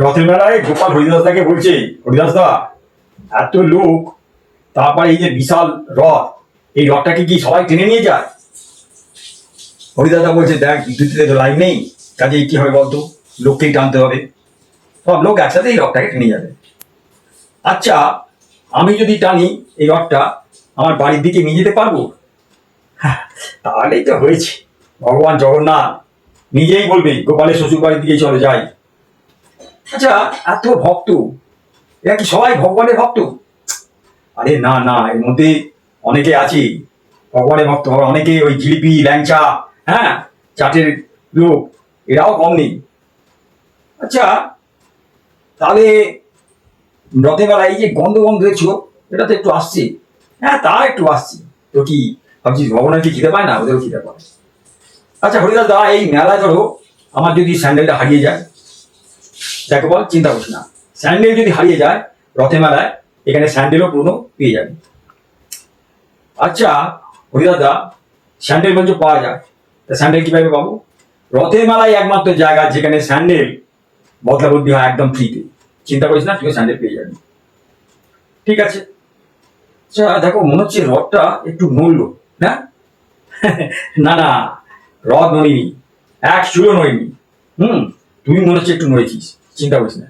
রথের মেলায় গোপাল হরিদাসদাকে বলছে, হরিদাসদা এত লোক, তারপরে এই যে বিশাল রথ, এই রথটাকে কি সবাই টেনে নিয়ে যায়? হরিদাসদা বলছে, দেখ বিদ্যুতিতে তো লাইন নেই, কাজে কি হবে বলতো, লোককেই টানতে হবে, সব লোক একসাথে এই রথটাকে টেনে যাবে। আচ্ছা, আমি যদি টানি এই রথটা, আমার বাড়ির দিকে নিয়ে যেতে পারবো? হ্যাঁ, তাহলেই তো হয়েছে, ভগবান জগন্নাথ নিজেই বলবে গোপালের শ্বশুর বাড়ির দিকে চলে যাই। আচ্ছা, এত ভক্ত, এরা কি সবাই ভগবানের ভক্ত? আরে না না, এর মধ্যে অনেকে আছে ভগবানের ভক্ত, আবার অনেকে ওই জিলিপি ল্যাংচা, হ্যাঁ, চাটের লোক, এরাও কম নেই। আচ্ছা, তাহলে রথের বেলায় এই যে গন্ধ গন্ধ দেখছো, এটা তো একটু আসছে। হ্যাঁ, তা একটু আসছে, তো কি ভাবছিস ভগবানের কি খিদে পায় না? ওদেরও খিদে পায়। আচ্ছা হরিদাস দা, এই মেলায় ধরো আমার যদি স্যান্ডেলটা হারিয়ে যায়, দেখো বল, চিন্তা করিস না, স্যান্ডেল যদি হারিয়ে যায় রথে মেলায়, এখানে স্যান্ডেলও পুরনো পেয়ে যাবে। আচ্ছা হরিদাদা, স্যান্ডেল বলছো পাওয়া যায়, তা স্যান্ডেল কিভাবে পাবো? রথের মেলায় একমাত্র জায়গা যেখানে স্যান্ডেল বদলা বদলি হয় একদম ফ্রিতে। চিন্তা করিস না, তুই স্যান্ডেল পেয়ে যাবি। ঠিক আছে। আচ্ছা দেখো, মনে হচ্ছে রথটা একটু নড়লো না? না না, রথ নড়িনি, এক চুলো নড়িনি। তুই মনে হচ্ছে একটু নড়েছিস, চিন্তা করিস না।